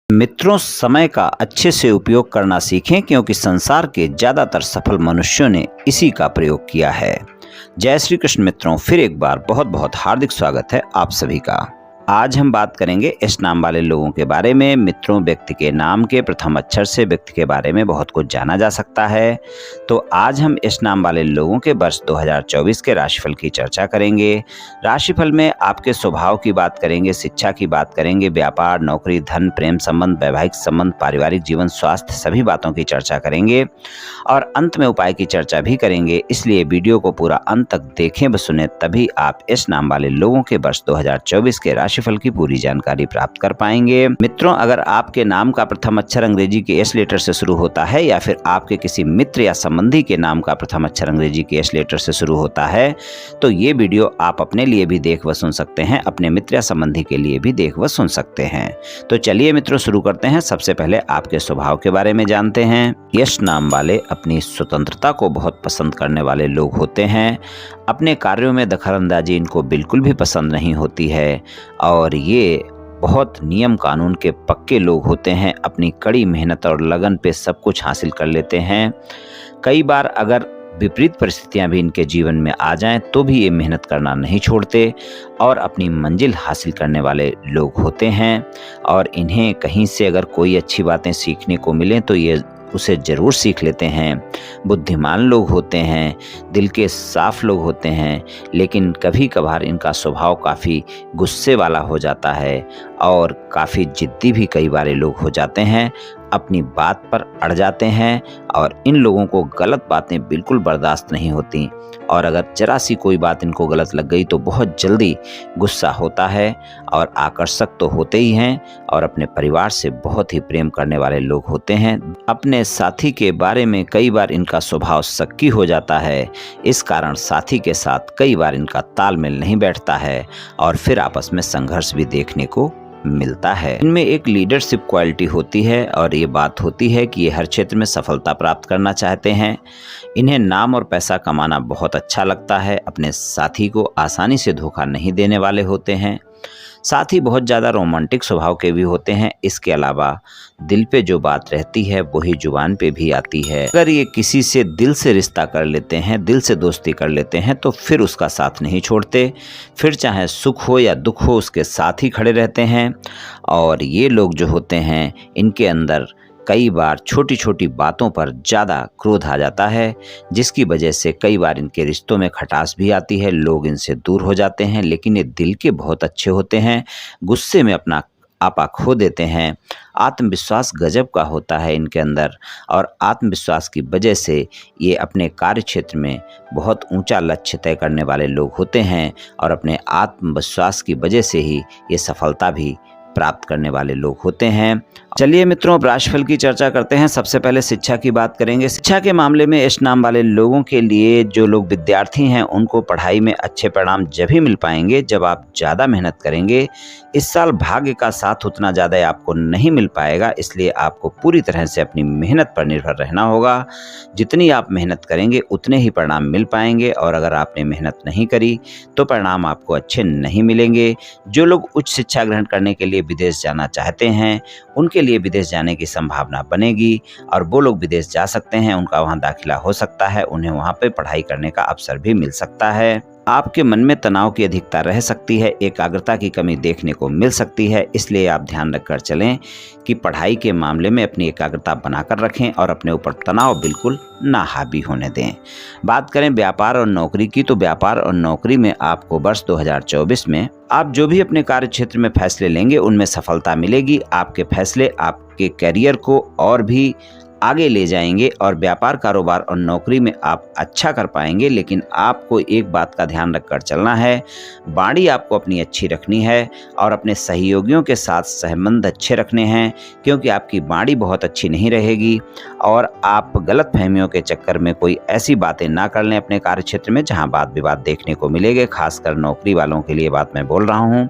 मित्रों, समय का अच्छे से उपयोग करना सीखें क्योंकि संसार के ज़्यादातर सफल मनुष्यों ने इसी का प्रयोग किया है। जय श्री कृष्ण मित्रों, फिर एक बार बहुत बहुत हार्दिक स्वागत है आप सभी का। आज हम बात करेंगे एस नाम वाले लोगों के बारे में। मित्रों, व्यक्ति के नाम के प्रथम अक्षर से व्यक्ति के बारे में बहुत कुछ जाना जा सकता है। तो आज हम एस नाम वाले लोगों के वर्ष 2024 के राशिफल की चर्चा करेंगे। राशिफल में आपके स्वभाव की बात करेंगे, शिक्षा की बात करेंगे, व्यापार, नौकरी, धन, प्रेम संबंध, वैवाहिक संबंध, पारिवारिक जीवन, स्वास्थ्य, सभी बातों की चर्चा करेंगे और अंत में उपाय की चर्चा भी करेंगे। इसलिए वीडियो को पूरा अंत तक देखें व सुने, तभी आप एस नाम वाले लोगों के वर्ष 2024 के राशिफल की पूरी जानकारी प्राप्त कर पाएंगे। मित्रों, अगर आपके नाम का प्रथम अक्षर अंग्रेजी के एस लेटर से शुरू होता है या फिर आपके किसी मित्र या संबंधी के नाम का प्रथम अक्षर अंग्रेजी के एस लेटर से शुरू होता है तो ये वीडियो आप अपने लिए भी देख व सुन सकते हैं, अपने मित्र या संबंधी के लिए भी देख व सुन सकते हैं। तो चलिए मित्रों, शुरू करते हैं। सबसे पहले आपके स्वभाव के बारे में जानते हैं। यश नाम वाले अपनी स्वतंत्रता को बहुत पसंद करने वाले लोग होते हैं। अपने कार्यों में दखलंदाजी इनको बिल्कुल भी पसंद नहीं होती है और ये बहुत नियम कानून के पक्के लोग होते हैं। अपनी कड़ी मेहनत और लगन पे सब कुछ हासिल कर लेते हैं। कई बार अगर विपरीत परिस्थितियां भी इनके जीवन में आ जाएं तो भी ये मेहनत करना नहीं छोड़ते और अपनी मंजिल हासिल करने वाले लोग होते हैं। और इन्हें कहीं से अगर कोई अच्छी बातें सीखने को मिलें तो ये उसे ज़रूर सीख लेते हैं। बुद्धिमान लोग होते हैं, दिल के साफ लोग होते हैं, लेकिन कभी कभार इनका स्वभाव काफ़ी गुस्से वाला हो जाता है और काफ़ी जिद्दी भी कई बार लोग हो जाते हैं। अपनी बात पर अड़ जाते हैं और इन लोगों को गलत बातें बिल्कुल बर्दाश्त नहीं होती और अगर जरा सी कोई बात इनको गलत लग गई तो बहुत जल्दी गुस्सा होता है और आकर्षक तो होते ही हैं और अपने परिवार से बहुत ही प्रेम करने वाले लोग होते हैं। अपने साथी के बारे में कई बार इनका स्वभाव शक्की हो जाता है। इस कारण साथी के साथ कई बार इनका तालमेल नहीं बैठता है और फिर आपस में संघर्ष भी देखने को मिलता है। इनमें एक लीडरशिप क्वालिटी होती है और ये बात होती है कि ये हर क्षेत्र में सफलता प्राप्त करना चाहते हैं। इन्हें नाम और पैसा कमाना बहुत अच्छा लगता है। अपने साथी को आसानी से धोखा नहीं देने वाले होते हैं। साथ ही बहुत ज़्यादा रोमांटिक स्वभाव के भी होते हैं। इसके अलावा दिल पे जो बात रहती है वही जुबान पे भी आती है। अगर ये किसी से दिल से रिश्ता कर लेते हैं, दिल से दोस्ती कर लेते हैं तो फिर उसका साथ नहीं छोड़ते। फिर चाहे सुख हो या दुख हो उसके साथ ही खड़े रहते हैं। और ये लोग जो होते हैं इनके अंदर कई बार छोटी छोटी बातों पर ज़्यादा क्रोध आ जाता है, जिसकी वजह से कई बार इनके रिश्तों में खटास भी आती है। लोग इनसे दूर हो जाते हैं, लेकिन ये दिल के बहुत अच्छे होते हैं। गुस्से में अपना आपा खो देते हैं। आत्मविश्वास गजब का होता है इनके अंदर और आत्मविश्वास की वजह से ये अपने कार्य क्षेत्र में बहुत ऊंचा लक्ष्य तय करने वाले लोग होते हैं और अपने आत्मविश्वास की वजह से ही ये सफलता भी प्राप्त करने वाले लोग होते हैं। चलिए मित्रों, अब राशिफल की चर्चा करते हैं। सबसे पहले शिक्षा की बात करेंगे। शिक्षा के मामले में एस नाम वाले लोगों के लिए जो लोग विद्यार्थी हैं उनको पढ़ाई में अच्छे परिणाम जब ही मिल पाएंगे जब आप ज़्यादा मेहनत करेंगे। इस साल भाग्य का साथ उतना ज़्यादा आपको नहीं मिल पाएगा, इसलिए आपको पूरी तरह से अपनी मेहनत पर निर्भर रहना होगा। जितनी आप मेहनत करेंगे उतने ही परिणाम मिल पाएंगे और अगर आपने मेहनत नहीं करी तो परिणाम आपको अच्छे नहीं मिलेंगे। जो लोग उच्च शिक्षा ग्रहण करने के लिए विदेश जाना चाहते हैं उनके लिए विदेश जाने की संभावना बनेगी और वो लोग विदेश जा सकते हैं, उनका वहां दाखिला हो सकता है, उन्हें वहां पे पढ़ाई करने का अवसर भी मिल सकता है। आपके मन में तनाव की अधिकता रह सकती है, एकाग्रता की कमी देखने को मिल सकती है, इसलिए आप ध्यान रखकर चलें कि पढ़ाई के मामले में अपनी एकाग्रता बनाकर रखें और अपने ऊपर तनाव बिल्कुल ना हावी होने दें। बात करें व्यापार और नौकरी की, तो व्यापार और नौकरी में आपको वर्ष 2024 में आप जो भी अपने कार्य क्षेत्र में फैसले लेंगे उनमें सफलता मिलेगी। आपके फैसले आपके करियर को और भी आगे ले जाएंगे और व्यापार, कारोबार और नौकरी में आप अच्छा कर पाएंगे। लेकिन आपको एक बात का ध्यान रखकर चलना है, वाणी आपको अपनी अच्छी रखनी है और अपने सहयोगियों के साथ संबंध अच्छे रखने हैं, क्योंकि आपकी वाणी बहुत अच्छी नहीं रहेगी और आप गलत फहमियों के चक्कर में कोई ऐसी बातें ना कर लें अपने कार्य क्षेत्र में जहां वाद विवाद देखने को मिलेंगे। खासकर नौकरी वालों के लिए बात मैं बोल रहा हूं।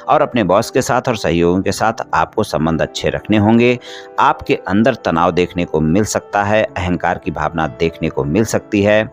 और अपने बॉस के साथ और सहयोगियों के साथ आपको संबंध अच्छे रखने होंगे। आपके अंदर तनाव देखने को को मिल सकता है, अहंकार की भावना देखने को मिल सकती है,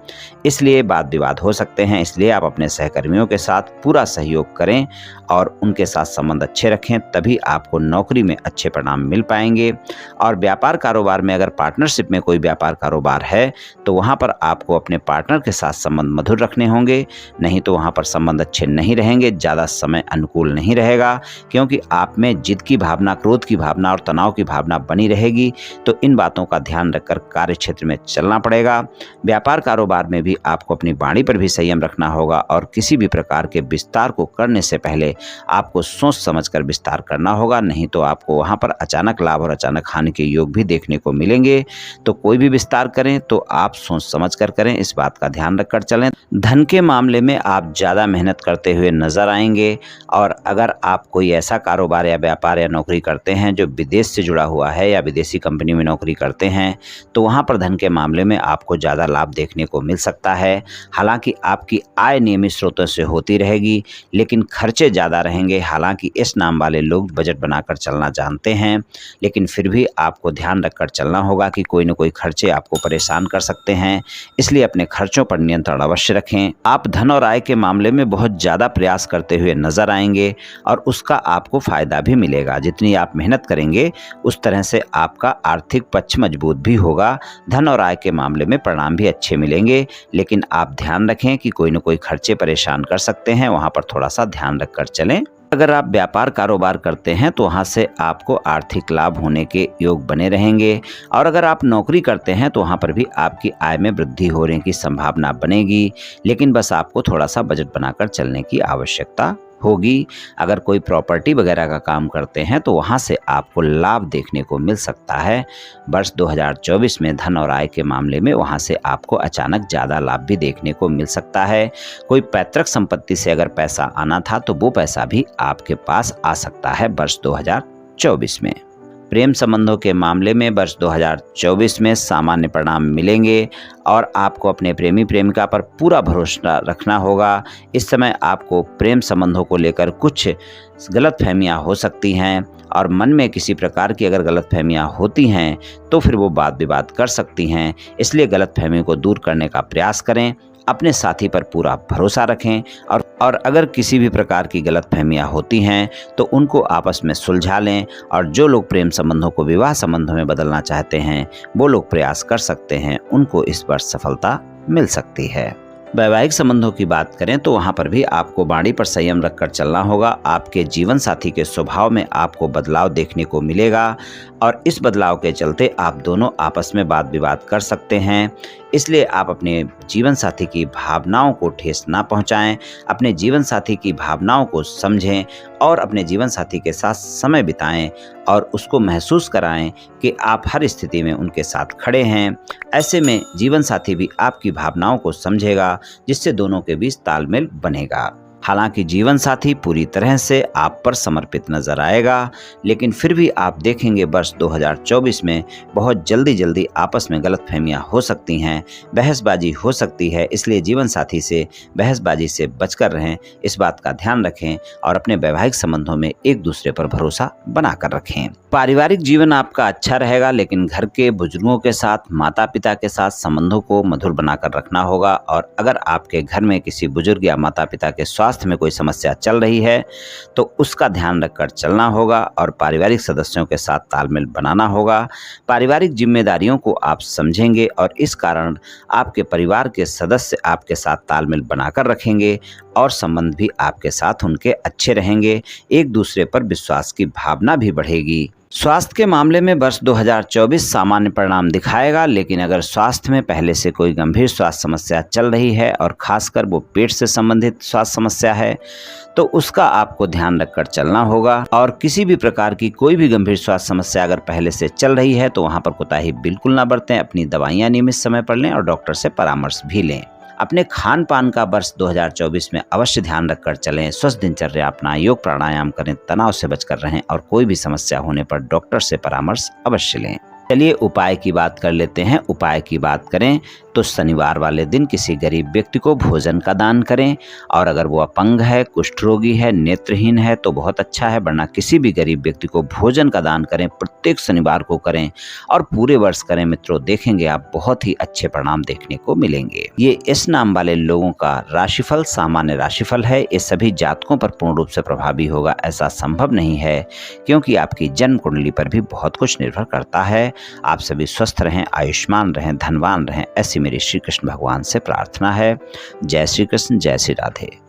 इसलिए वाद विवाद हो सकते हैं। इसलिए आप अपने सहकर्मियों के साथ पूरा सहयोग करें और उनके साथ संबंध अच्छे रखें, तभी आपको नौकरी में अच्छे परिणाम मिल पाएंगे। और व्यापार कारोबार में अगर पार्टनरशिप में कोई व्यापार कारोबार है तो वहाँ पर आपको अपने पार्टनर के साथ संबंध मधुर रखने होंगे, नहीं तो वहाँ पर संबंध अच्छे नहीं रहेंगे, ज़्यादा समय अनुकूल नहीं रहेगा, क्योंकि आप में जिद की भावना, क्रोध की भावना और तनाव की भावना बनी रहेगी। तो इन बातों का ध्यान रखकर कार्य क्षेत्र में चलना पड़ेगा। व्यापार कारोबार में भी आपको अपनी वाणी पर भी संयम रखना होगा और किसी भी प्रकार के विस्तार को करने से पहले आपको सोच समझकर विस्तार करना होगा, नहीं तो आपको वहां पर अचानक लाभ और अचानक हानि के योग भी देखने को मिलेंगे। तो कोई भी विस्तार करें तो आप सोच समझकर करें, इस बात का ध्यान रखकर चलें। धन के मामले में आप ज़्यादा मेहनत करते हुए नजर आएंगे, और अगर आप कोई ऐसा कारोबार या व्यापार या नौकरी करते हैं जो विदेश से जुड़ा हुआ है या विदेशी कंपनी में नौकरी करते हैं तो वहाँ पर धन के मामले में आपको ज़्यादा लाभ देखने को मिल सकता है। हालांकि आपकी आय नियमित स्रोतों से होती रहेगी, लेकिन खर्चे ज़्यादा रहेंगे। हालांकि इस नाम वाले लोग बजट बनाकर चलना जानते हैं, लेकिन फिर भी आपको ध्यान रखकर चलना होगा कि कोई न कोई खर्चे आपको परेशान कर सकते हैं, इसलिए अपने खर्चों पर नियंत्रण अवश्य रखें। आप धन और आय के मामले में बहुत ज़्यादा प्रयास करते हुए नजर आएंगे और उसका आपको फायदा भी मिलेगा। जितनी आप मेहनत करेंगे उस तरह से आपका आर्थिक पक्ष मजबूत भी होगा। धन और आय के मामले में परिणाम भी अच्छे मिलेंगे, लेकिन आप ध्यान रखें कि कोई न कोई खर्चे परेशान कर सकते हैं, वहां पर थोड़ा सा ध्यान रखकर चलें। अगर आप व्यापार कारोबार करते हैं तो वहाँ से आपको आर्थिक लाभ होने के योग बने रहेंगे, और अगर आप नौकरी करते हैं तो वहाँ पर भी आपकी आय में वृद्धि होने की संभावना बनेगी, लेकिन बस आपको थोड़ा सा बजट बनाकर चलने की आवश्यकता होगी। अगर कोई प्रॉपर्टी वगैरह का काम करते हैं तो वहाँ से आपको लाभ देखने को मिल सकता है। वर्ष 2024 में धन और आय के मामले में वहाँ से आपको अचानक ज़्यादा लाभ भी देखने को मिल सकता है। कोई पैतृक संपत्ति से अगर पैसा आना था तो वो पैसा भी आपके पास आ सकता है वर्ष 2024 में। प्रेम संबंधों के मामले में वर्ष 2024 में सामान्य परिणाम मिलेंगे और आपको अपने प्रेमी प्रेमिका पर पूरा भरोसा रखना होगा। इस समय आपको प्रेम संबंधों को लेकर कुछ गलतफहमियां हो सकती हैं, और मन में किसी प्रकार की अगर गलतफहमियां होती हैं तो फिर वो वाद विवाद कर सकती हैं। इसलिए गलतफहमी को दूर करने का प्रयास करें, अपने साथी पर पूरा भरोसा रखें, और अगर किसी भी प्रकार की गलतफहमियां होती हैं तो उनको आपस में सुलझा लें। और जो लोग प्रेम संबंधों को विवाह संबंधों में बदलना चाहते हैं वो लोग प्रयास कर सकते हैं, उनको इस वर्ष सफलता मिल सकती है। वैवाहिक संबंधों की बात करें तो वहाँ पर भी आपको वाणी पर संयम रखकर चलना होगा। आपके जीवन साथी के स्वभाव में आपको बदलाव देखने को मिलेगा, और इस बदलाव के चलते आप दोनों आपस में वाद विवाद कर सकते हैं। इसलिए आप अपने जीवन साथी की भावनाओं को ठेस ना पहुंचाएं, अपने जीवन साथी की भावनाओं को समझें और अपने जीवन साथी के साथ समय बिताएं और उसको महसूस कराएं कि आप हर स्थिति में उनके साथ खड़े हैं। ऐसे में जीवन साथी भी आपकी भावनाओं को समझेगा, जिससे दोनों के बीच तालमेल बनेगा। हालांकि जीवन साथी पूरी तरह से आप पर समर्पित नजर आएगा, लेकिन फिर भी आप देखेंगे वर्ष 2024 में बहुत जल्दी आपस में गलतफहमियां हो सकती हैं, बहसबाजी हो सकती है। इसलिए जीवन साथी से बहसबाजी से बचकर रहें, इस बात का ध्यान रखें और अपने वैवाहिक संबंधों में एक दूसरे पर भरोसा बनाकर रखें। पारिवारिक जीवन आपका अच्छा रहेगा, लेकिन घर के बुजुर्गों के साथ, माता पिता के साथ संबंधों को मधुर बनाकर रखना होगा। और अगर आपके घर में किसी बुजुर्ग या माता पिता के स्वास्थ्य में कोई समस्या चल रही है तो उसका ध्यान रखकर चलना होगा और पारिवारिक सदस्यों के साथ तालमेल बनाना होगा। पारिवारिक जिम्मेदारियों को आप समझेंगे और इस कारण आपके परिवार के सदस्य आपके साथ तालमेल बनाकर रखेंगे और संबंध भी आपके साथ उनके अच्छे रहेंगे। एक दूसरे पर विश्वास की भावना भी बढ़ेगी। स्वास्थ्य के मामले में वर्ष 2024 सामान्य परिणाम दिखाएगा, लेकिन अगर स्वास्थ्य में पहले से कोई गंभीर स्वास्थ्य समस्या चल रही है और खासकर वो पेट से संबंधित स्वास्थ्य समस्या है तो उसका आपको ध्यान रखकर चलना होगा। और किसी भी प्रकार की कोई भी गंभीर स्वास्थ्य समस्या अगर पहले से चल रही है तो वहाँ पर कोताही बिल्कुल ना बरतें। अपनी दवाइयाँ नियमित समय पर लें और डॉक्टर से परामर्श भी लें। अपने खान पान का वर्ष 2024 में अवश्य ध्यान रखकर चलें। स्वस्थ दिनचर्या अपनाएं, योग प्राणायाम करें, तनाव से बचकर रहें और कोई भी समस्या होने पर डॉक्टर से परामर्श अवश्य लें। चलिए उपाय की बात कर लेते हैं। उपाय की बात करें तो शनिवार वाले दिन किसी गरीब व्यक्ति को भोजन का दान करें। और अगर वो अपंग है, कुष्ठ रोगी है, नेत्रहीन है तो बहुत अच्छा है, वरना किसी भी गरीब व्यक्ति को भोजन का दान करें, प्रत्येक शनिवार को करें और पूरे वर्ष करें मित्रों। देखेंगे आप बहुत ही अच्छे परिणाम देखने को मिलेंगे। ये इस नाम वाले लोगों का राशिफल सामान्य राशिफल है। ये सभी जातकों पर पूर्ण रूप से प्रभावी होगा ऐसा संभव नहीं है, क्योंकि आपकी जन्म कुंडली पर भी बहुत कुछ निर्भर करता है। आप सभी स्वस्थ रहें, आयुष्मान रहें, धनवान रहें, ऐसी मेरी श्री कृष्ण भगवान से प्रार्थना है। जय श्री कृष्ण, जय श्री राधे।